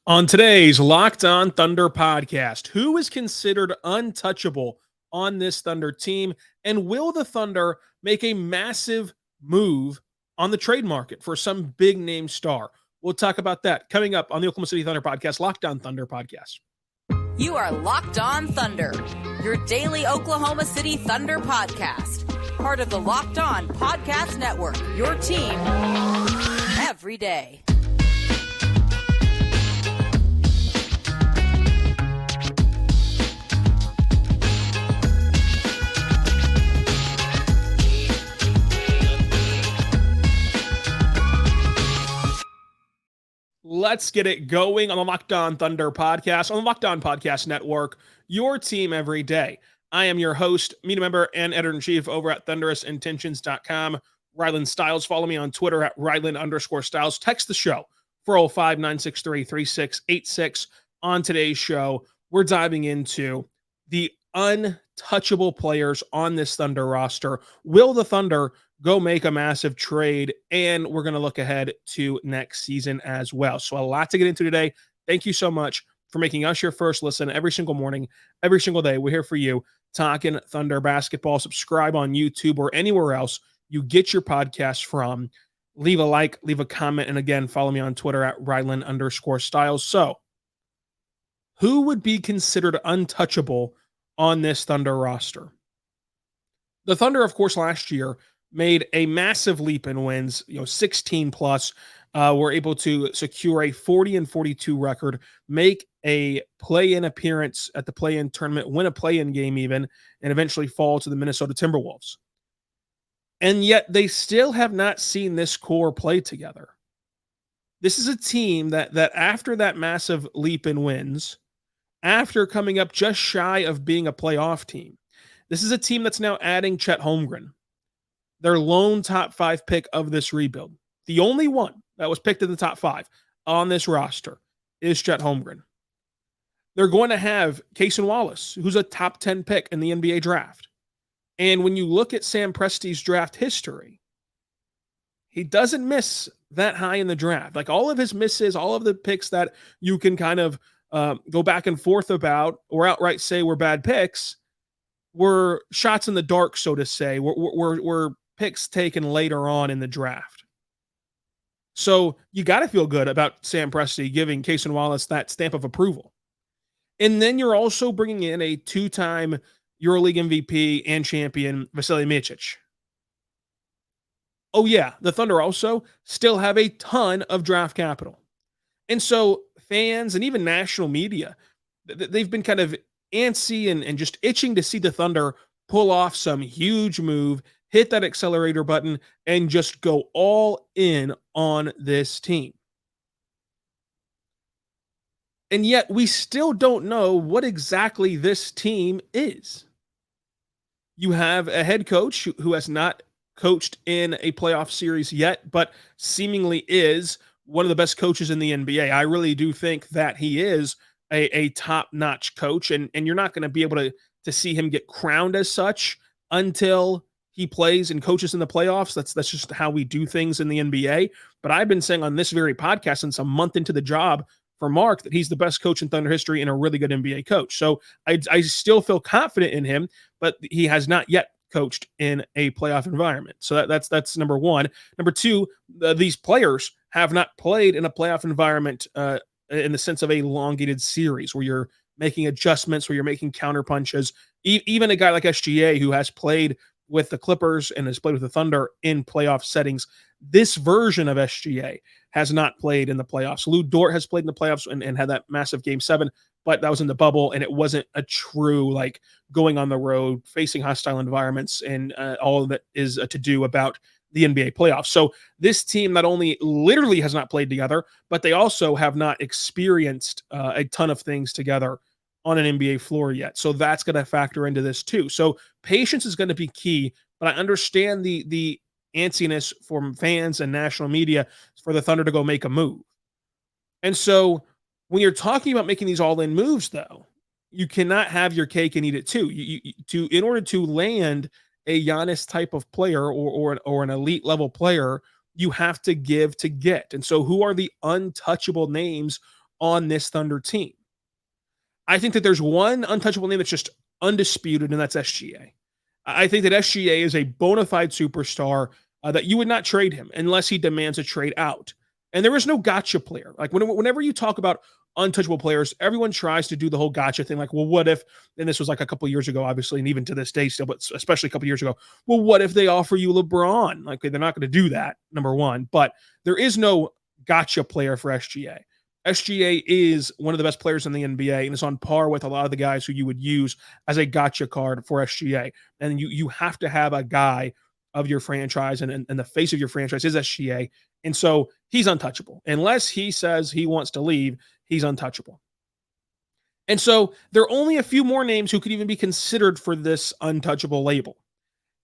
On today's Locked On Thunder podcast, who is considered untouchable on this Thunder team? And will the Thunder make a massive move on the trade market for some big name star? We'll talk about that coming up on the Oklahoma City Thunder podcast, Locked On Thunder podcast. You are Locked On Thunder, your daily Oklahoma City Thunder podcast. Part of the Locked On Podcast Network, your team every day. Let's get it going on the Locked On Thunder podcast, on the Locked On Podcast Network, your team every day. I am your host, media member, and editor-in-chief over at thunderousintentions.com, Rylan Stiles. Follow me on Twitter at Rylan_Stiles. Text the show, 405-963-3686. On today's show, we're diving into the untouchable players on this Thunder roster. Will the Thunder go make a massive trade? And we're going to look ahead to next season as well. So a lot to get into today. Thank you so much for making us your first listen every single morning, every single day. We're here for you, talking Thunder basketball. Subscribe on YouTube or anywhere else you get your podcast from. Leave a like, leave a comment, and again, follow me on Twitter at Rylan_Stiles. So who would be considered untouchable on this Thunder roster? The Thunder, of course, last year made a massive leap in wins, 16 plus, were able to secure a 40-42 record, make a play-in appearance at the play-in tournament, win a play-in game even, and eventually fall to the Minnesota Timberwolves. And yet they still have not seen this core play together. This is a team that after that massive leap in wins, after coming up just shy of being a playoff team, this is a team that's now adding Chet Holmgren, their lone top 5 pick of this rebuild. The only one that was picked in the top 5 on this roster is Chet Holmgren. They're going to have Cason Wallace, who's a top 10 pick in the NBA draft. And when you look at Sam Presti's draft history, he doesn't miss that high in the draft. Like all of his misses, all of the picks that you can kind of go back and forth about or outright say were bad picks were shots in the dark, so to say, were picks taken later on in the draft. So you got to feel good about Sam Presti giving Cason Wallace that stamp of approval. And then you're also bringing in a 2-time EuroLeague MVP and champion, Vasilij Micic. Oh yeah, the Thunder also still have a ton of draft capital. And so fans and even national media, they've been kind of antsy and just itching to see the Thunder pull off some huge move, hit that accelerator button, and just go all in on this team. And yet we still don't know what exactly this team is. You have a head coach who has not coached in a playoff series yet, but seemingly is one of the best coaches in the NBA. I really do think that he is a top-notch coach, and you're not going to be able to see him get crowned as such until he plays and coaches in the playoffs. That's just how we do things in the NBA. But I've been saying on this very podcast since a month into the job for Mark that he's the best coach in Thunder history and a really good NBA coach. So I still feel confident in him, but he has not yet coached in a playoff environment. So that's number one. Number two, these players have not played in a playoff environment in the sense of a elongated series where you're making adjustments, where you're making counter punches. Even a guy like SGA who has played with the Clippers and has played with the Thunder in playoff settings, this version of SGA has not played in the playoffs. Lou Dort has played in the playoffs and had that massive Game 7, but that was in the bubble, and it wasn't a true, like, going on the road, facing hostile environments, and all that is to do about the NBA playoffs. So this team not only literally has not played together, but they also have not experienced a ton of things together on an NBA floor yet. So that's going to factor into this too. So patience is going to be key, but I understand the antsiness from fans and national media for the Thunder to go make a move. And so when you're talking about making these all-in moves, though, you cannot have your cake and eat it too. In order to land a Giannis type of player or an elite level player, you have to give to get. And so who are the untouchable names on this Thunder team. I think that there's one untouchable name that's just undisputed, and that's SGA. I think that SGA is a bona fide superstar that you would not trade him unless he demands a trade out. And there is no gotcha player. Like whenever you talk about untouchable players, everyone tries to do the whole gotcha thing. Like, well, what if, and this was like a couple years ago, obviously, and even to this day still, but especially a couple years ago, well, what if they offer you LeBron? Like, they're not going to do that, number one. But there is no gotcha player for SGA. SGA is one of the best players in the NBA and is on par with a lot of the guys who you would use as a gotcha card for SGA. And you have to have a guy of your franchise, and the face of your franchise is SGA. And so he's untouchable. Unless he says he wants to leave, he's untouchable. And so there are only a few more names who could even be considered for this untouchable label.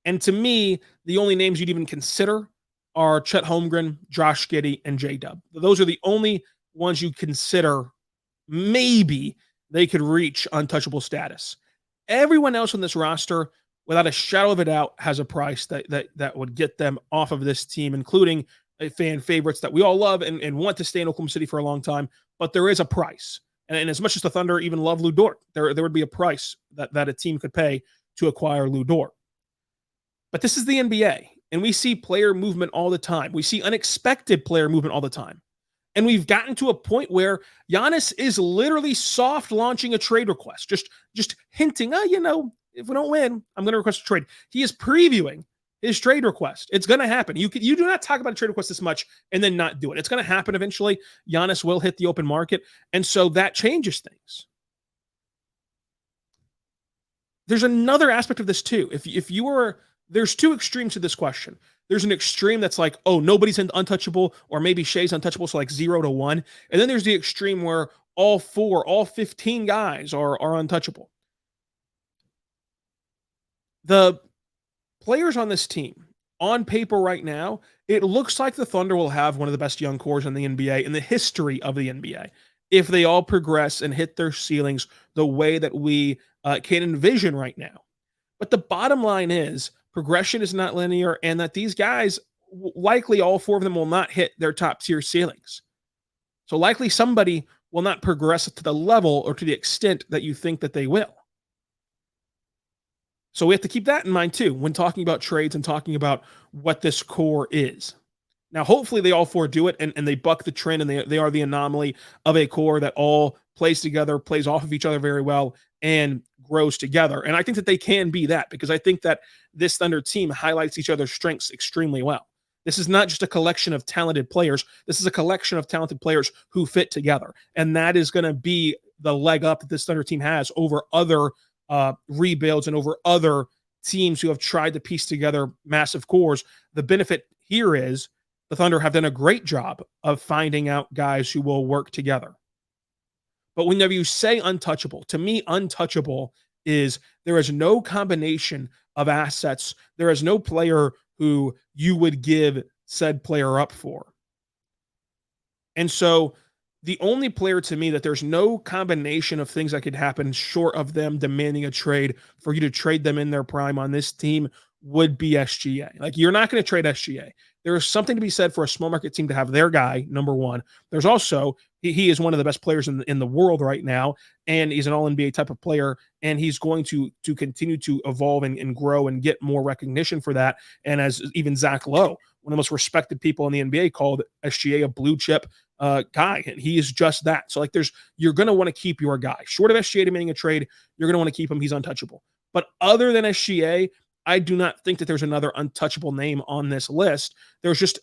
And to me, the only names you'd even consider are Chet Holmgren, Josh Giddey, and J-Dub. Those are the only ones you consider maybe they could reach untouchable status. Everyone else on this roster, without a shadow of a doubt, has a price that would get them off of this team, including fan favorites that we all love and want to stay in Oklahoma City for a long time. But there is a price. And as much as the Thunder even love Lu Dort, there would be a price that a team could pay to acquire Lu Dort. But this is the NBA, and we see player movement all the time. We see unexpected player movement all the time. And we've gotten to a point where Giannis is literally soft launching a trade request, just hinting, if we don't win, I'm going to request a trade. He is previewing his trade request. It's going to happen. You do not talk about a trade request this much and then not do it. It's going to happen eventually. Giannis will hit the open market, and so that changes things. There's another aspect of this too. There's two extremes to this question. There's an extreme that's like, oh, nobody's untouchable, or maybe Shai's untouchable, so like 0-1. And then there's the extreme where all 15 guys are untouchable. The players on this team, on paper right now, it looks like the Thunder will have one of the best young cores in the NBA in the history of the NBA if they all progress and hit their ceilings the way that we can envision right now. But the bottom line is progression is not linear, and that these guys, likely all four of them, will not hit their top tier ceilings. So likely somebody will not progress to the level or to the extent that you think that they will. So we have to keep that in mind too when talking about trades and talking about what this core is. Now, hopefully they all four do it and they buck the trend, and they are the anomaly of a core that all plays together, plays off of each other very well, and grows together. And I think that they can be that, because I think that this Thunder team highlights each other's strengths extremely well. This is not just a collection of talented players. This is a collection of talented players who fit together. And that is going to be the leg up that this Thunder team has over other rebuilds and over other teams who have tried to piece together massive cores. The benefit here is the Thunder have done a great job of finding out guys who will work together. But whenever you say untouchable, to me, untouchable is there is no combination of assets. There is no player who you would give said player up for. And so the only player to me that there's no combination of things that could happen short of them demanding a trade for you to trade them in their prime on this team would be SGA. Like, you're not going to trade SGA. There is something to be said for a small market team to have their guy, number one. There's also, he is one of the best players in the world right now, and he's an all-NBA type of player, and he's going to continue to evolve and grow and get more recognition for that. And as even Zach Lowe, one of the most respected people in the NBA, called SGA a blue chip guy, and he is just that. So, like, you're going to want to keep your guy. Short of SGA demanding a trade, you're going to want to keep him. He's untouchable. But other than SGA, I do not think that there's another untouchable name on this list. There's just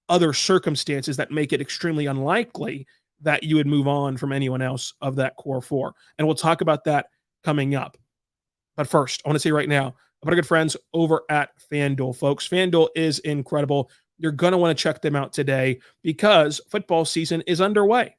other circumstances that make it extremely unlikely that you would move on from anyone else of that core four. And we'll talk about that coming up. But first, I want to say right now about our good friends over at FanDuel, folks. FanDuel is incredible. You're going to want to check them out today because football season is underway.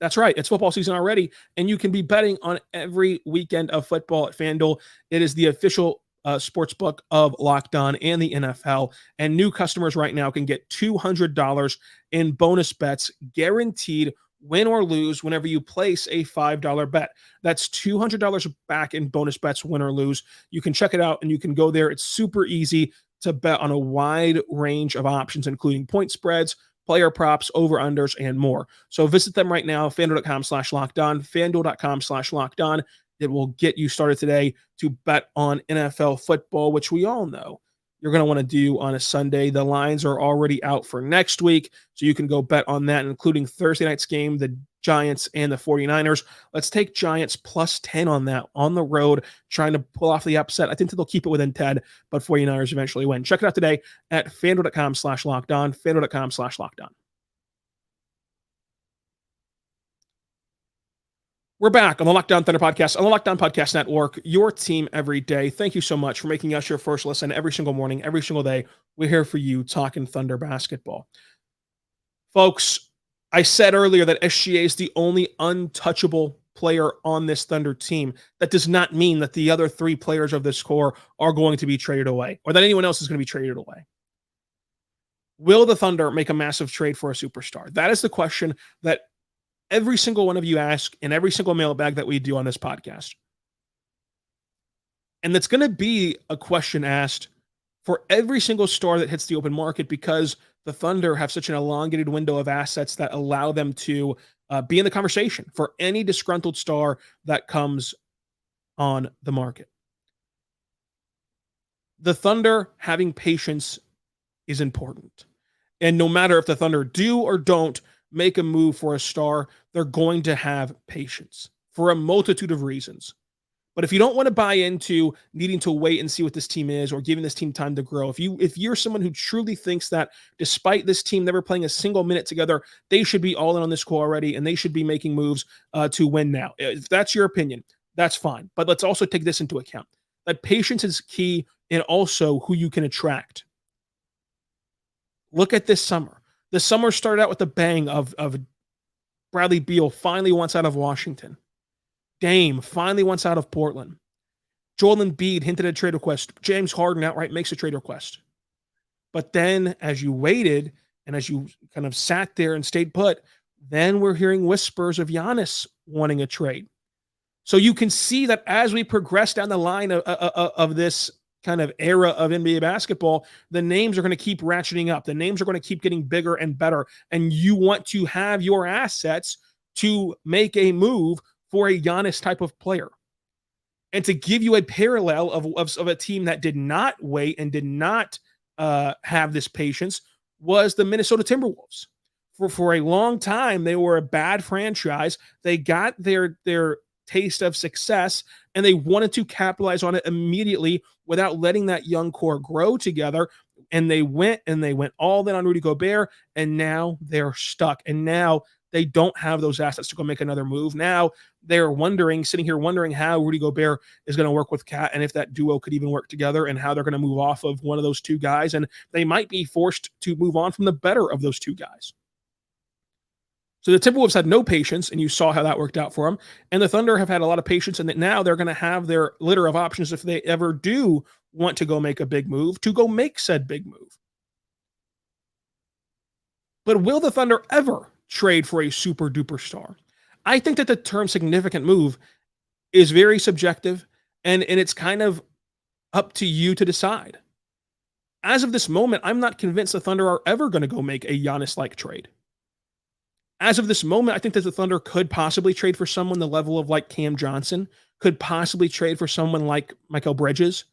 That's right. It's football season already, and you can be betting on every weekend of football at FanDuel. It is the official sportsbook of Locked On and the NFL. And new customers right now can get $200 in bonus bets guaranteed, win or lose, whenever you place a $5 bet. That's $200 back in bonus bets, win or lose. You can check it out and you can go there. It's super easy to bet on a wide range of options, including point spreads, player props, over-unders, and more. So visit them right now, FanDuel.com/LockedOn, FanDuel.com/LockedOn. It will get you started today to bet on NFL football, which we all know you're going to want to do on a Sunday. The lines are already out for next week, so you can go bet on that, including Thursday night's game, the Giants and the 49ers. Let's take Giants plus 10 on that on the road, trying to pull off the upset. I think that they'll keep it within 10, but 49ers eventually win. Check it out today at FanDuel.com/LockedOn, FanDuel.com/LockedOn. We're back on the Locked On Thunder podcast, on the Locked On Podcast Network, your team every day. Thank you so much for making us your first listen every single morning, every single day. We're here for you talking Thunder basketball. Folks, I said earlier that SGA is the only untouchable player on this Thunder team. That does not mean that the other three players of this core are going to be traded away or that anyone else is going to be traded away. Will the Thunder make a massive trade for a superstar? That is the question that every single one of you ask in every single mailbag that we do on this podcast. And that's going to be a question asked for every single star that hits the open market, because the Thunder have such an elongated window of assets that allow them to be in the conversation for any disgruntled star that comes on the market. The Thunder having patience is important. And no matter if the Thunder do or don't make a move for a star, they're going to have patience for a multitude of reasons. But if you don't want to buy into needing to wait and see what this team is or giving this team time to grow, if you're someone who truly thinks that despite this team never playing a single minute together, they should be all in on this core already and they should be making moves to win now. If that's your opinion, that's fine. But let's also take this into account. That patience is key, and also who you can attract. Look at this summer. The summer started out with a bang of Bradley Beal finally wants out of Washington. Dame finally wants out of Portland. Joel Embiid hinted at a trade request. James Harden outright makes a trade request. But then as you waited and as you kind of sat there and stayed put, then we're hearing whispers of Giannis wanting a trade. So you can see that as we progress down the line of this kind of era of NBA basketball, the names are going to keep ratcheting up. The names are going to keep getting bigger and better. And you want to have your assets to make a move for a Giannis type of player. And to give you a parallel of a team that did not wait and did not have this patience was the Minnesota Timberwolves. For a long time, they were a bad franchise. They got their taste of success, and they wanted to capitalize on it immediately without letting that young core grow together. And they went all in on Rudy Gobert, and now they're stuck. And now they don't have those assets to go make another move. Now they're sitting here wondering how Rudy Gobert is going to work with Cat, and if that duo could even work together, and how they're going to move off of one of those two guys. And they might be forced to move on from the better of those two guys. So the Timberwolves had no patience, and you saw how that worked out for them. And the Thunder have had a lot of patience, and that now they're going to have their litter of options if they ever do want to go make a big move, to go make said big move. But will the Thunder ever trade for a super duper star? I think that the term significant move is very subjective, and it's kind of up to you to decide. As of this moment, I'm not convinced the Thunder are ever going to go make a Giannis-like trade. As of this moment, I think that the Thunder could possibly trade for someone the level of like Cam Johnson, could possibly trade for someone like Mikal Bridges,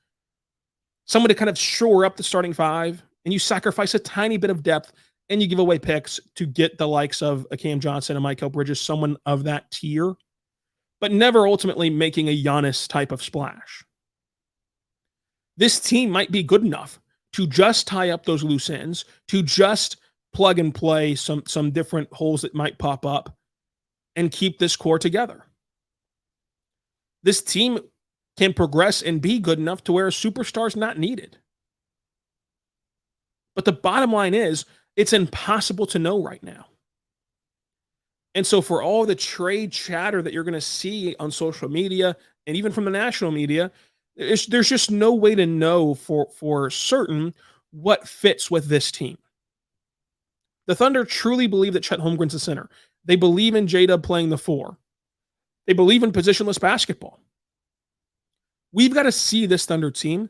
someone to kind of shore up the starting five, and you sacrifice a tiny bit of depth and you give away picks to get the likes of a Cam Johnson and Mikal Bridges, someone of that tier, but never ultimately making a Giannis type of splash. This team might be good enough to just tie up those loose ends, to just plug and play some different holes that might pop up and keep this core together. This team can progress and be good enough to where a superstar is not needed. But the bottom line is, it's impossible to know right now. And so for all the trade chatter that you're going to see on social media and even from the national media, there's just no way to know for certain what fits with this team. The Thunder truly believe that Chet Holmgren's the center. They believe in J-Dub playing the 4. They believe in positionless basketball. We've got to see this Thunder team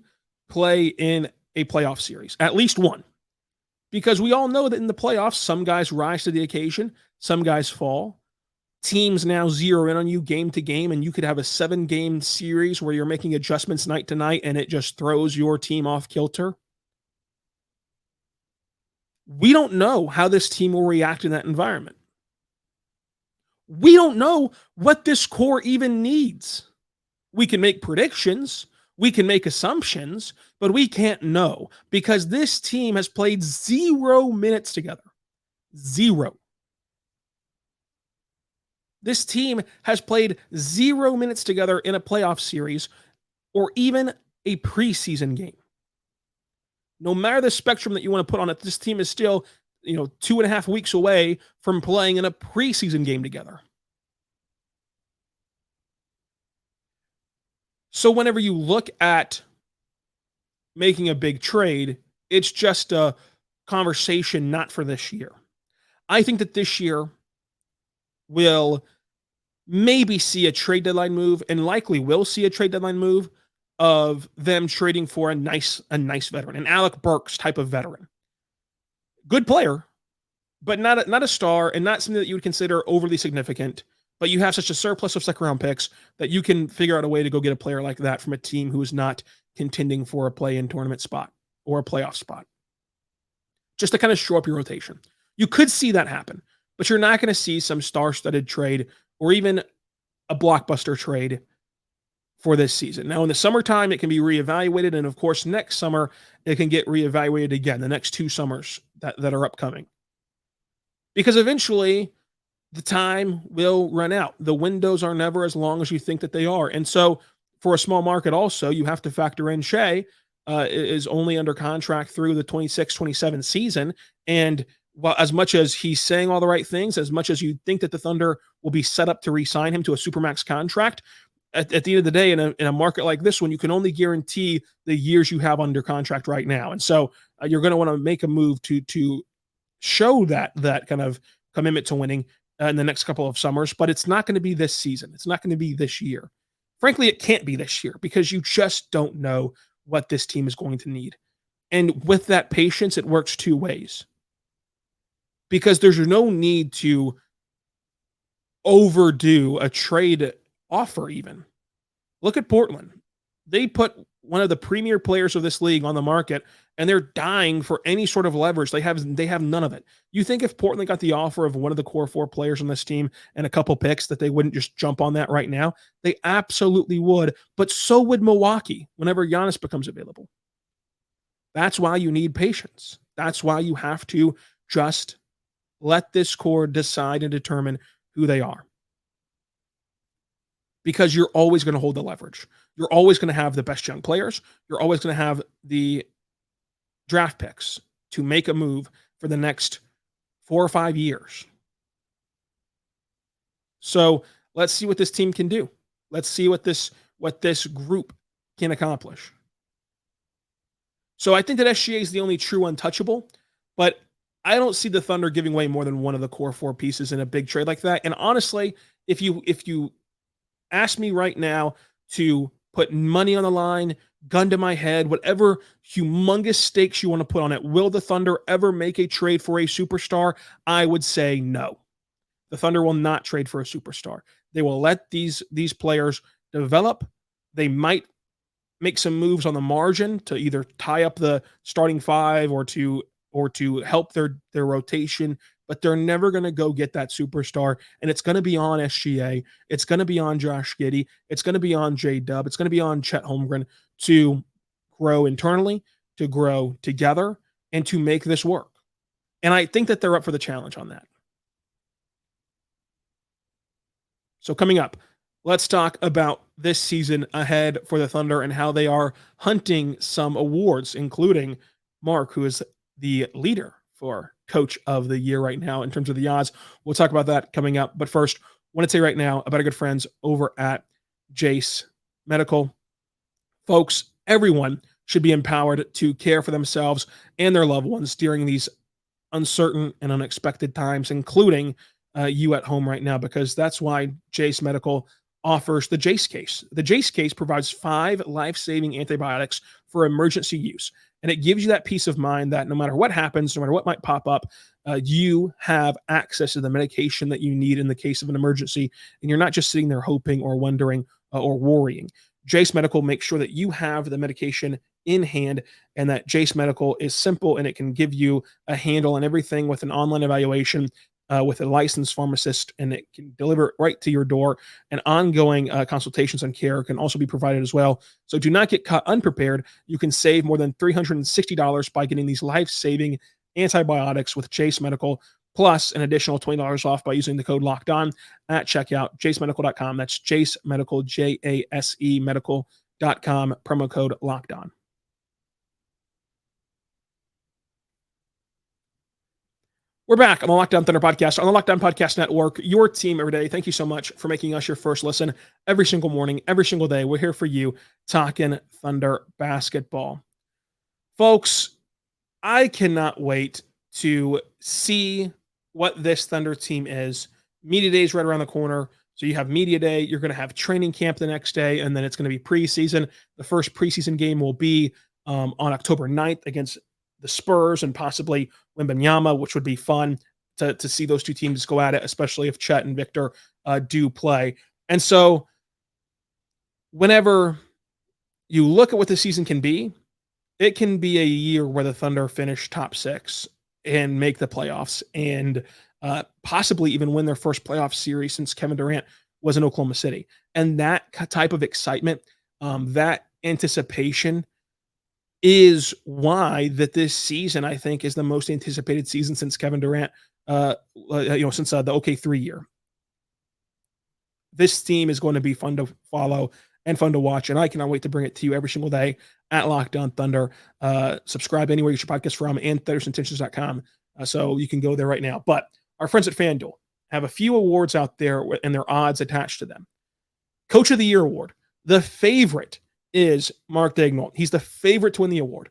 play in a playoff series, at least one. Because we all know that in the playoffs, some guys rise to the occasion, some guys fall. Teams now zero in on you game to game, and you could have a 7-game series where you're making adjustments night to night and it just throws your team off kilter. We don't know how this team will react in that environment. We don't know what this core even needs. We can make predictions, we can make assumptions, but we can't know because this team has played 0 minutes together. 0. This team has played 0 minutes together in a playoff series or even a preseason game. No matter the spectrum that you want to put on it, this team is still, 2.5 weeks away from playing in a preseason game together. So whenever you look at making a big trade, it's just a conversation not for this year. I think that this year will maybe see a trade deadline move and likely will see a trade deadline move of them trading for a nice veteran, an Alec Burks type of veteran. Good player, but not a star and not something that you would consider overly significant. But you have such a surplus of second-round picks that you can figure out a way to go get a player like that from a team who is not contending for a play-in tournament spot or a playoff spot. Just to kind of shore up your rotation. You could see that happen, but you're not going to see some star-studded trade or even a blockbuster trade for this season. Now, in the summertime, it can be reevaluated, and of course, next summer, it can get reevaluated again, the next 2 summers that are upcoming. Because eventually, the time will run out. The windows are never as long as you think that they are. And so for a small market also, you have to factor in Shai is only under contract through the 26-27 season. And while as much as he's saying all the right things, as much as you think that the Thunder will be set up to re-sign him to a supermax contract, at the end of the day, in a market like this one, you can only guarantee the years you have under contract right now. And so you're going to want to make a move to show that kind of commitment to winning in the next couple of summers, but it's not going to be this season. It's not going to be this year. Frankly, it can't be this year because you just don't know what this team is going to need. And with that patience, it works 2 ways. Because there's no need to overdo a trade offer even. Look at Portland. They put one of the premier players of this league on the market, and they're dying for any sort of leverage. They have none of it. You think if Portland got the offer of one of the core 4 players on this team and a couple picks that they wouldn't just jump on that right now? They absolutely would, but so would Milwaukee whenever Giannis becomes available. That's why you need patience. That's why you have to just let this core decide and determine who they are. Because you're always going to hold the leverage. You're always going to have the best young players. You're always going to have the draft picks to make a move for the next 4 or 5 years. So let's see what this team can do. Let's see what this group can accomplish. So I think that SGA is the only true untouchable, but I don't see the Thunder giving away more than one of the core 4 pieces in a big trade like that. And honestly, if you ask me right now to put money on the line, gun to my head, whatever humongous stakes you want to put on it, will the Thunder ever make a trade for a superstar? I would say no. The Thunder will not trade for a superstar. They will let these players develop. They might make some moves on the margin to either tie up the starting 5 or to help their rotation, but they're never going to go get that superstar. And it's going to be on SGA. It's going to be on Josh Giddey. It's going to be on J-Dub. It's going to be on Chet Holmgren to grow internally, to grow together, and to make this work. And I think that they're up for the challenge on that. So coming up, let's talk about this season ahead for the Thunder and how they are hunting some awards, including Mark, who is the leader for Coach of the Year right now in terms of the odds. We'll talk about that coming up. But first, I want to say right now about our good friends over at Jase Medical. Folks, everyone should be empowered to care for themselves and their loved ones during these uncertain and unexpected times, including you at home right now, because that's why Jase Medical offers the Jase case. The Jase case provides 5 life-saving antibiotics for emergency use. And it gives you that peace of mind that no matter what happens, no matter what might pop up, you have access to the medication that you need in the case of an emergency. And you're not just sitting there hoping or wondering or worrying. Jase Medical makes sure that you have the medication in hand, and that Jase Medical is simple and it can give you a handle on everything with an online evaluation with a licensed pharmacist, and it can deliver it right to your door. And ongoing consultations and care can also be provided as well. So do not get caught unprepared. You can save more than $360 by getting these life-saving antibiotics with Jase Medical, plus an additional $20 off by using the code LOCKEDON at checkout, jasemedical.com. That's Jase Medical, Jase medical.com, promo code LOCKEDON. We're back on the Locked On Thunder podcast, on the Locked On Podcast Network, your team every day. Thank you so much for making us your first listen every single morning, every single day. We're here for you talking Thunder basketball. Folks, I cannot wait to see what this Thunder team is. Media day is right around the corner. So you have media day, you're going to have training camp the next day, and then it's going to be preseason. The first preseason game will be on October 9th against the Spurs and possibly Wembanyama, which would be fun to see those two teams go at it, especially if Chet and Victor do play. And so whenever you look at what the season can be, it can be a year where the Thunder finish top 6 and make the playoffs and possibly even win their first playoff series since Kevin Durant was in Oklahoma City. And that type of excitement, that anticipation, is why that this season, I think, is the most anticipated season since Kevin Durant, since the OK3 year. This team is going to be fun to follow and fun to watch, and I cannot wait to bring it to you every single day at Locked On Thunder. Subscribe anywhere you get your podcast from, and ThunderSintentions.com, so you can go there right now. But our friends at FanDuel have a few awards out there and their odds attached to them. Coach of the Year award. The favorite is Mark Daigneault. He's the favorite to win the award.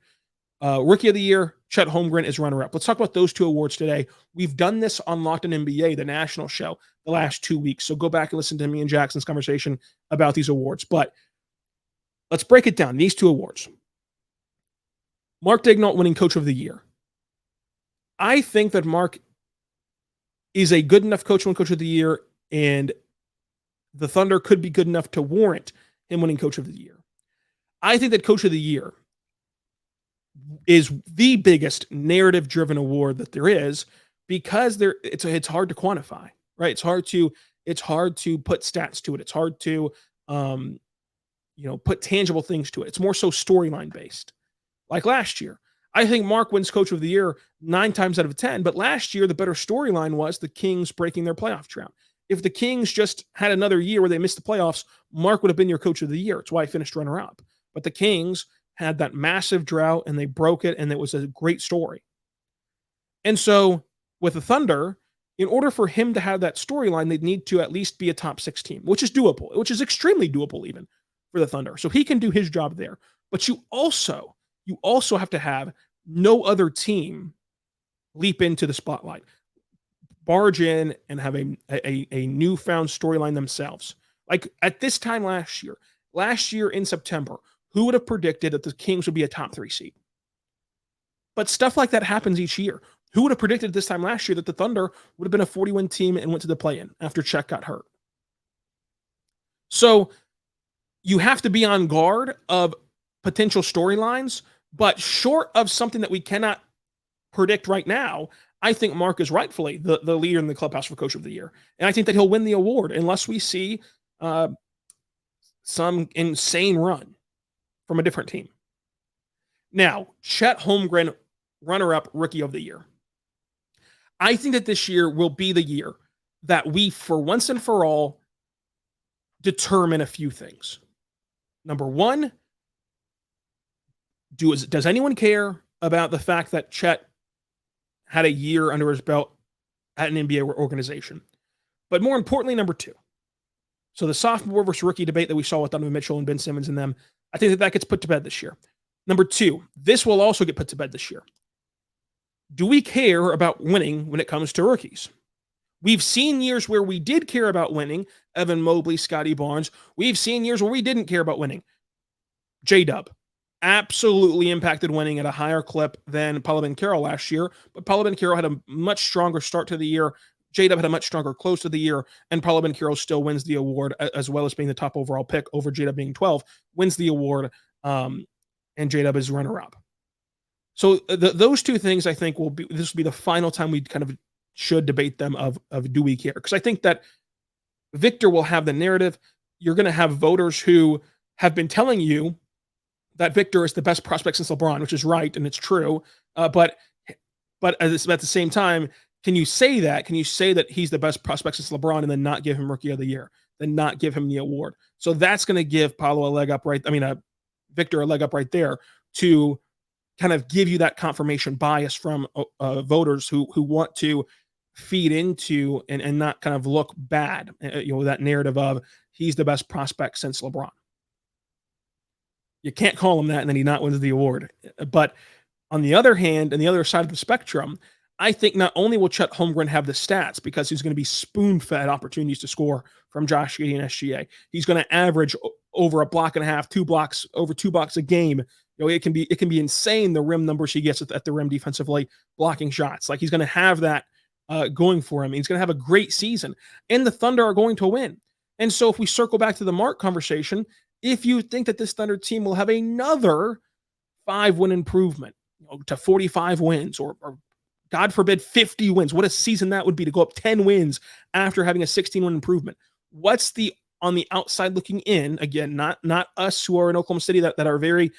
Rookie of the Year, Chet Holmgren is runner-up. Let's talk about those two awards today. We've done this on Locked On NBA, the national show, the last 2 weeks. So go back and listen to me and Jackson's conversation about these awards. But let's break it down. These two awards. Mark Daigneault winning Coach of the Year. I think that Mark is a good enough coach to win Coach of the Year, and the Thunder could be good enough to warrant him winning Coach of the Year. I think that Coach of the Year is the biggest narrative-driven award that there is, because it's hard to quantify, right? It's hard to put stats to it. It's hard to put tangible things to it. It's more so storyline based. Like last year, I think Mark wins Coach of the Year 9 times out of 10, but last year the better storyline was the Kings breaking their playoff drought. If the Kings just had another year where they missed the playoffs, Mark would have been your Coach of the Year. It's why he finished runner-up. But the Kings had that massive drought and they broke it, and it was a great story. And so with the Thunder, in order for him to have that storyline, they'd need to at least be a top 6 team, which is doable, which is extremely doable even for the Thunder. So he can do his job there. But you also have to have no other team leap into the spotlight, barge in and have a newfound storyline themselves. Like at this time last year in September, who would have predicted that the Kings would be a top 3 seed? But stuff like that happens each year. Who would have predicted this time last year that the Thunder would have been a 40-win team and went to the play-in after Chet got hurt? So you have to be on guard of potential storylines, but short of something that we cannot predict right now, I think Mark is rightfully the leader in the clubhouse for Coach of the Year. And I think that he'll win the award unless we see some insane run from a different team. Now, Chet Holmgren, runner-up Rookie of the Year. I think that this year will be the year that we, for once and for all, determine a few things. Number one, does anyone care about the fact that Chet had a year under his belt at an NBA organization? But more importantly, number two. So the sophomore versus rookie debate that we saw with Donovan Mitchell and Ben Simmons and them, I think that gets put to bed this year. Number two, this will also get put to bed this year. Do we care about winning when it comes to rookies? We've seen years where we did care about winning. Evan Mobley, Scotty Barnes. We've seen years where we didn't care about winning. J-Dub, absolutely impacted winning at a higher clip than Paolo Banchero last year, but Paolo Banchero had a much stronger start to the year. J-Dub had a much stronger close to the year, and Paolo Banchero still wins the award, as well as being the top overall pick over J-Dub being 12, wins the award, and J-Dub is runner-up. So those two things, I think, this will be the final time we kind of should debate them of do we care? Because I think that Victor will have the narrative. You're going to have voters who have been telling you that Victor is the best prospect since LeBron, which is right and it's true. But at the same time, can you say that? Can you say that he's the best prospect since LeBron and then not give him Rookie of the Year, then not give him the award? So that's going to give Paolo a leg up, right? I mean, Victor a leg up right there to kind of give you that confirmation bias from voters who want to feed into and not kind of look bad, that narrative of he's the best prospect since LeBron. You can't call him that and then he not wins the award. But on the other hand, on the other side of the spectrum, I think not only will Chet Holmgren have the stats because he's going to be spoon-fed opportunities to score from Josh Giddey and SGA. He's going to average over a block and a half, 2 blocks, over 2 blocks a game. It can be insane the rim numbers he gets at the rim defensively, blocking shots. Like he's going to have that going for him. He's going to have a great season, and the Thunder are going to win. And so if we circle back to the Mark conversation, if you think that this Thunder team will have another 5-win improvement to 45 wins or God forbid 50 wins, what a season that would be to go up 10 wins after having a 16-win improvement. What's the on the outside looking in, again, not us who are in Oklahoma City that are very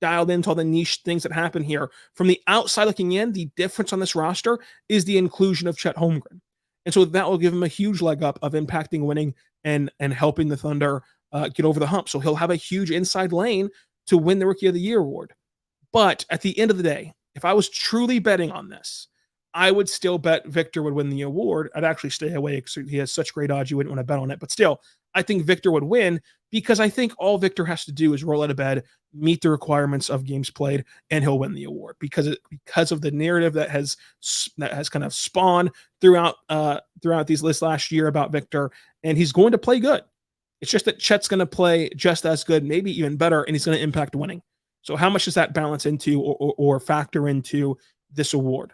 dialed into all the niche things that happen here. From the outside looking in, the difference on this roster is the inclusion of Chet Holmgren. And so that will give him a huge leg up of impacting winning and helping the Thunder get over the hump. So he'll have a huge inside lane to win the Rookie of the Year award. But at the end of the day, if I was truly betting on this, I would still bet Victor would win the award. I'd actually stay away because he has such great odds you wouldn't want to bet on it. But still, I think Victor would win because I think all Victor has to do is roll out of bed, meet the requirements of games played, and he'll win the award because of the narrative that has kind of spawned throughout this last year about Victor, and he's going to play good. It's just that Chet's going to play just as good, maybe even better, and he's going to impact winning. So how much does that balance into or factor into this award?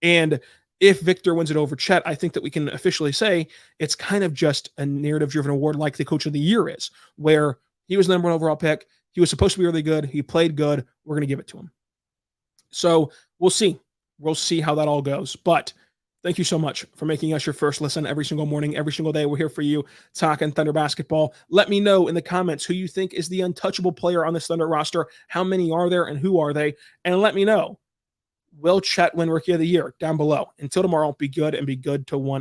And if Victor wins it over Chet, I think that we can officially say it's kind of just a narrative-driven award like the Coach of the Year is, where he was the number 1 overall pick. He was supposed to be really good. He played good. We're going to give it to him. So we'll see. We'll see how that all goes. But thank you so much for making us your first listen every single morning, every single day. We're here for you talking Thunder basketball. Let me know in the comments who you think is the untouchable player on this Thunder roster. How many are there and who are they? And let me know, will Chet win Rookie of the Year down below? Until tomorrow, be good and be good to one